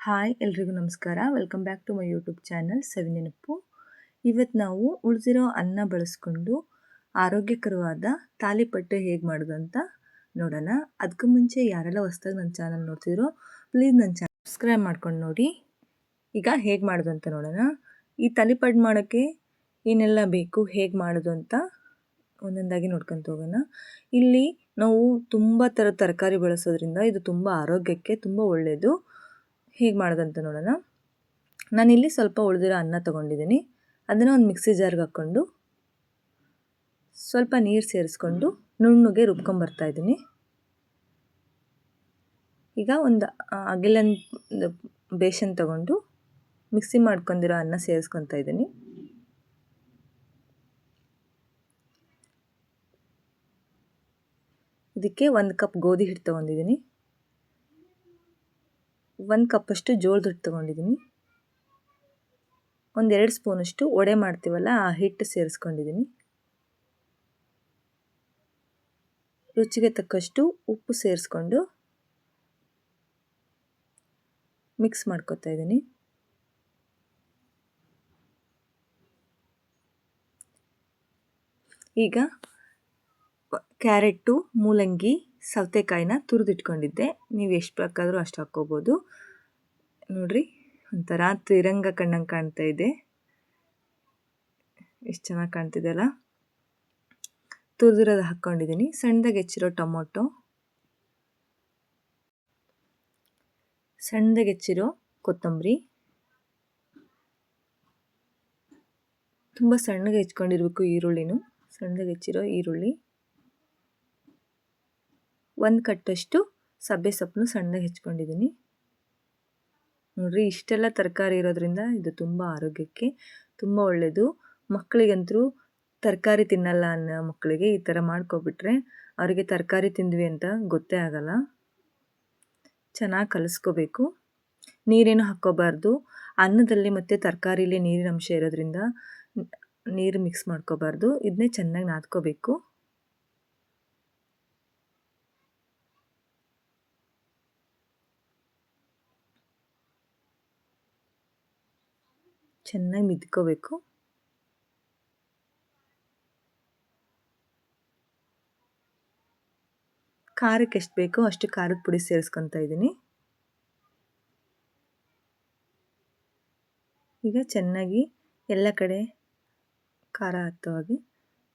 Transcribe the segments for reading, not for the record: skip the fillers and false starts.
Hi ಎಲ್ರಿಗೂ ನಮಸ್ಕಾರ. Welcome back to my YouTube channel Savinenapu. ಇವತ್ತು ನಾವು ಉಳಿದಿರೋ ಅನ್ನ ಬಳಸ್ಕೊಂಡು ಆರೋಗ್ಯಕರವಾದ ತಾಲಿಪಟ್ಟು ಹೇಗೆ ಮಾಡೋದು ಅಂತ ನೋಡೋಣ. ಅದಕ್ಕೂ ಮುಂಚೆ ಯಾರೆಲ್ಲ ಹೊಸ್ದಾಗಿ ನನ್ನ ಚಾನಲ್ ನೋಡ್ತಿದ್ರೋ ಪ್ಲೀಸ್ ನನ್ನ ಚಾನಲ್ ಸಬ್ಸ್ಕ್ರೈಬ್ ಮಾಡ್ಕೊಂಡು ನೋಡಿ. ಈಗ ಹೇಗೆ ಮಾಡೋದು ಅಂತ ನೋಡೋಣ. ಈ ತಾಲಿಪಟ್ಟು ಮಾಡೋಕ್ಕೆ ಏನೆಲ್ಲ ಬೇಕು, ಹೇಗೆ ಮಾಡೋದು ಅಂತ ಒಂದೊಂದಾಗಿ ನೋಡ್ಕೊತ ಹೋಗೋಣ. ಇಲ್ಲಿ ನಾವು ತುಂಬ ಥರದ ತರಕಾರಿ ಬಳಸೋದ್ರಿಂದ ಇದು ತುಂಬ ಆರೋಗ್ಯಕ್ಕೆ ತುಂಬ ಒಳ್ಳೆಯದು. ಹೇಗೆ ಮಾಡೋದಂತ ನೋಡೋಣ. ನಾನಿಲ್ಲಿ ಸ್ವಲ್ಪ ಉಳಿದಿರೋ ಅನ್ನ ತೊಗೊಂಡಿದ್ದೀನಿ. ಅದನ್ನು ಒಂದು ಮಿಕ್ಸಿ ಜಾರ್ಗೆ ಹಾಕ್ಕೊಂಡು ಸ್ವಲ್ಪ ನೀರು ಸೇರಿಸ್ಕೊಂಡು ನುಣ್ಣಗೆ ರುಬ್ಕೊಂಬರ್ತಾಯಿದ್ದೀನಿ. ಈಗ ಒಂದು ಅಗಿಲನ್ ಬೇಸನ್ ತೊಗೊಂಡು ಮಿಕ್ಸಿ ಮಾಡ್ಕೊಂಡಿರೋ ಅನ್ನ ಸೇರಿಸ್ಕೊತಾ ಇದ್ದೀನಿ. ಇದಕ್ಕೆ 1 ಕಪ್ ಗೋಧಿ ಹಿಟ್ಟು ತೊಗೊಂಡಿದ್ದೀನಿ, 1 ಕಪ್ಪಷ್ಟು ಜೋಳದ ಹಿಟ್ಟು ತೊಗೊಂಡಿದ್ದೀನಿ, 1-2 ಸ್ಪೂನಷ್ಟು ವಡೆ ಮಾಡ್ತೀವಲ್ಲ ಆ ಹಿಟ್ಟು ಸೇರಿಸ್ಕೊಂಡಿದ್ದೀನಿ. ರುಚಿಗೆ ತಕ್ಕಷ್ಟು ಉಪ್ಪು ಸೇರಿಸ್ಕೊಂಡು ಮಿಕ್ಸ್ ಮಾಡ್ಕೊತಾ ಇದ್ದೀನಿ. ಈಗ ಕ್ಯಾರೆಟು, ಮೂಲಂಗಿ, ಸೌತೆಕಾಯಿನ ತುರಿದಿಟ್ಕೊಂಡಿದ್ದೆ. ನೀವು ಎಷ್ಟು ಬೇಕಾದರೂ ಅಷ್ಟು ಹಾಕ್ಕೋಬೋದು. ನೋಡಿರಿ, ಒಂಥರ ತ್ರಿರಂಗ ಕಣ್ಣಂಗೆ ಕಾಣ್ತಾ ಇದೆ. ಎಷ್ಟು ಚೆನ್ನಾಗಿ ಕಾಣ್ತಿದೆಯಲ್ಲ. ತುರಿದಿರೋದು ಹಾಕ್ಕೊಂಡಿದ್ದೀನಿ. ಸಣ್ಣದಾಗಿ ಹೆಚ್ಚಿರೋ ಟೊಮೊಟೊ, ಸಣ್ಣದಾಗಿ ಹೆಚ್ಚಿರೋ ಕೊತ್ತಂಬರಿ, ತುಂಬ ಸಣ್ಣಗೆ ಹೆಚ್ಕೊಂಡಿರ್ಬೇಕು ಈರುಳ್ಳಿನೂ, ಸಣ್ಣದಾಗಿ ಹೆಚ್ಚಿರೋ ಈರುಳ್ಳಿ, 1 ಕಟ್ಟಷ್ಟು ಸಬ್ಬೆ ಸೊಪ್ಪನ್ನು ಸಣ್ಣಗೆ ಹೆಚ್ಕೊಂಡಿದ್ದೀನಿ. ನೋಡಿರಿ, ಇಷ್ಟೆಲ್ಲ ತರಕಾರಿ ಇರೋದ್ರಿಂದ ಇದು ತುಂಬ ಆರೋಗ್ಯಕ್ಕೆ ತುಂಬ ಒಳ್ಳೆಯದು. ಮಕ್ಕಳಿಗಂತೂ ತರಕಾರಿ ತಿನ್ನಲ್ಲ ಅನ್ನೋ ಮಕ್ಕಳಿಗೆ ಈ ಥರ ಮಾಡ್ಕೊಬಿಟ್ರೆ ಅವರಿಗೆ ತರಕಾರಿ ತಿಂದ್ವಿ ಅಂತ ಗೊತ್ತೇ ಆಗಲ್ಲ. ಚೆನ್ನಾಗಿ ಕಲಿಸ್ಕೋಬೇಕು. ನೀರೇನು ಹಾಕ್ಕೋಬಾರ್ದು. ಅನ್ನದಲ್ಲಿ ಮತ್ತು ತರಕಾರಿಲಿ ನೀರಿನ ಅಂಶ ಇರೋದ್ರಿಂದ ನೀರು ಮಿಕ್ಸ್ ಮಾಡ್ಕೋಬಾರ್ದು. ಇದನ್ನೇ ಚೆನ್ನಾಗಿ ನಾದ್ಕೋಬೇಕು. ಚೆನ್ನಾಗಿ ಮಿದ್ಕೋಬೇಕು. ಖಾರಕ್ಕೆ ಎಷ್ಟು ಬೇಕೋ ಅಷ್ಟು ಖಾರದ ಪುಡಿ ಸೇರಿಸ್ಕೊತಾ ಇದ್ದೀನಿ. ಈಗ ಚೆನ್ನಾಗಿ ಎಲ್ಲ ಕಡೆ ಖಾರ ಹತ್ತೋ ಹಾಗೆ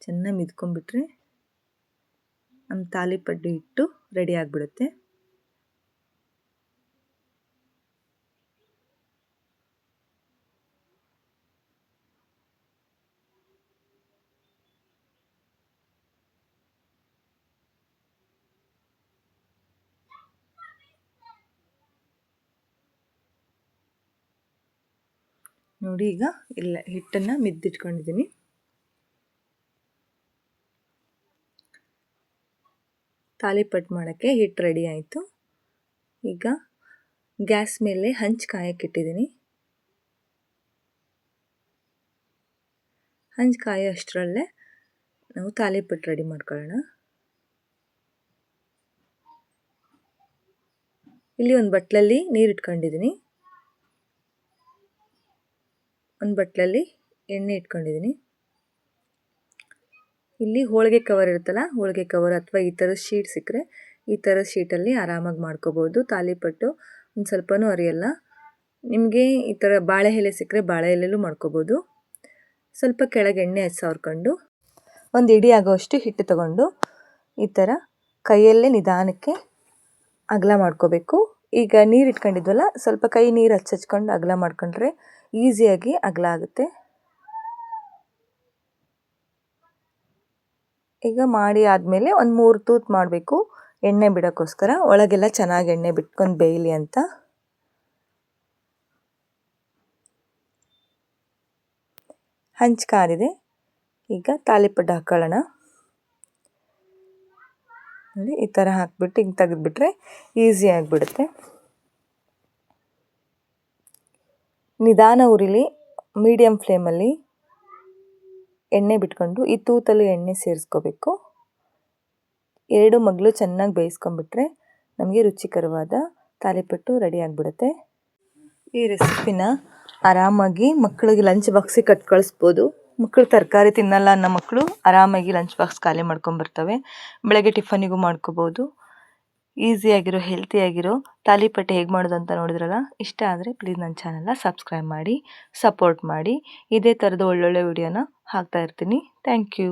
ಚೆನ್ನಾಗಿ ಮಿದ್ಕೊಂಡ್ಬಿಟ್ರೆ ನಮ್ಮ ತಾಲಿಪಟ್ಟು ಹಿಟ್ಟು ರೆಡಿ ಆಗಿಬಿಡುತ್ತೆ. ನೋಡಿ, ಈಗ ಇಲ್ಲ ಹಿಟ್ಟನ್ನು ಮಿದ್ದಿಟ್ಕೊಂಡಿದ್ದೀನಿ. ತಾಲಿಪಟ್ಟು ಮಾಡೋಕ್ಕೆ ಹಿಟ್ಟು ರೆಡಿ ಆಯಿತು. ಈಗ ಗ್ಯಾಸ್ ಮೇಲೆ ಹಂಚು ಕಾಯಕ್ಕಿಟ್ಟಿದ್ದೀನಿ. ಹಂಚು ಕಾಯೋ ಅಷ್ಟರಲ್ಲೇ ನಾವು ತಾಲಿಪಟ್ಟು ರೆಡಿ ಮಾಡ್ಕೊಳ್ಳೋಣ. ಇಲ್ಲಿ ಒಂದು ಬಟ್ಲಲ್ಲಿ ನೀರು ಇಟ್ಕೊಂಡಿದ್ದೀನಿ, ಒಂದು ಬಟ್ಲಲ್ಲಿ ಎಣ್ಣೆ ಇಟ್ಕೊಂಡಿದ್ದೀನಿ. ಇಲ್ಲಿ ಹೋಳಿಗೆ ಕವರ್ ಇರುತ್ತಲ್ಲ, ಹೋಳಿಗೆ ಕವರ್ ಅಥವಾ ಈ ಥರದ ಶೀಟ್ ಸಿಕ್ಕರೆ ಈ ಥರದ ಶೀಟಲ್ಲಿ ಆರಾಮಾಗಿ ಮಾಡ್ಕೋಬೋದು. ತಾಲಿಪಟ್ಟು ಒಂದು ಸ್ವಲ್ಪನೂ ಅರಿಯಲ್ಲ. ನಿಮಗೆ ಈ ಥರ ಬಾಳೆ ಎಲೆ ಸಿಕ್ಕರೆ ಬಾಳೆ ಎಲೆಲೂ ಮಾಡ್ಕೋಬೋದು. ಸ್ವಲ್ಪ ಕೆಳಗೆ ಎಣ್ಣೆ ಸವರ್ಕೊಂಡು ಒಂದು ಇಡಿ ಆಗೋಷ್ಟು ಹಿಟ್ಟು ತಗೊಂಡು ಈ ಥರ ಕೈಯಲ್ಲೇ ನಿಧಾನಕ್ಕೆ ಅಗಲ ಮಾಡ್ಕೋಬೇಕು. ಈಗ ನೀರು ಇಟ್ಕೊಂಡಿದ್ವಲ್ಲ, ಸ್ವಲ್ಪ ಕೈ ನೀರು ಹಚ್ಕೊಂಡು ಅಗಲ ಮಾಡ್ಕೊಂಡ್ರೆ ಈಸಿಯಾಗಿ ಅಗಲ ಆಗುತ್ತೆ. ಈಗ ಮಾಡಿ ಆದಮೇಲೆ ಒಂದು 3 ತೂತು ಮಾಡಬೇಕು, ಎಣ್ಣೆ ಬಿಡೋಕ್ಕೋಸ್ಕರ. ಒಳಗೆಲ್ಲ ಚೆನ್ನಾಗಿ ಎಣ್ಣೆ ಬಿಟ್ಕೊಂಡು ಬೇಯಲಿ ಅಂತ. ಹಂಚು ಕಾದಿದೆ. ಈಗ ತಾಲಿಪಟ್ಟು ಹಾಕ್ಕೊಳ್ಳೋಣ. ನೋಡಿ, ಈ ಥರ ಹಾಕ್ಬಿಟ್ಟು ಹಿಂಗೆ ತೆಗೆದುಬಿಟ್ರೆ ಈಸಿ ಆಗಿಬಿಡುತ್ತೆ. ನಿಧಾನ ಉರಿಲಿ, ಮೀಡಿಯಮ್ ಫ್ಲೇಮಲ್ಲಿ ಎಣ್ಣೆ ಬಿಟ್ಕೊಂಡು ಈ ತೂತಲ್ಲಿ ಎಣ್ಣೆ ಸೇರಿಸ್ಕೋಬೇಕು. 2 ಮಗ್ಲು ಚೆನ್ನಾಗಿ ಬೇಯಿಸ್ಕೊಂಡ್ಬಿಟ್ರೆ ನಮಗೆ ರುಚಿಕರವಾದ ತಾಲಿಪಟ್ಟು ರೆಡಿ ಆಗಿಬಿಡುತ್ತೆ. ಈ ರೆಸಿಪಿನ ಆರಾಮಾಗಿ ಮಕ್ಕಳಿಗೆ ಲಂಚ್ ಬಾಕ್ಸಿಗೆ ಕಟ್ ಕಳಿಸ್ಬೋದು. ಮಕ್ಕಳು ತರಕಾರಿ ತಿನ್ನಲ್ಲ ಅನ್ನೋ ಮಕ್ಕಳು ಆರಾಮಾಗಿ ಲಂಚ್ ಬಾಕ್ಸ್ ಖಾಲಿ ಮಾಡ್ಕೊಂಬರ್ತವೆ. ಬೆಳಗ್ಗೆ ಟಿಫನಿಗೂ ಮಾಡ್ಕೋಬೋದು. ಈಸಿಯಾಗಿರೋ ಹೆಲ್ತಿಯಾಗಿರೋ ತಾಲಿಪಟ್ಟೆ ಹೇಗೆ ಮಾಡೋದು ಅಂತ ನೋಡಿದ್ರಲ್ಲ. ಇಷ್ಟ ಆದರೆ ಪ್ಲೀಸ್ ನನ್ನ ಚಾನಲ್ನ ಸಬ್ಸ್ಕ್ರೈಬ್ ಮಾಡಿ, ಸಪೋರ್ಟ್ ಮಾಡಿ. ಇದೇ ಥರದ ಒಳ್ಳೊಳ್ಳೆ ವಿಡಿಯೋನ ಹಾಕ್ತಾ ಇರ್ತೀನಿ. Thank you.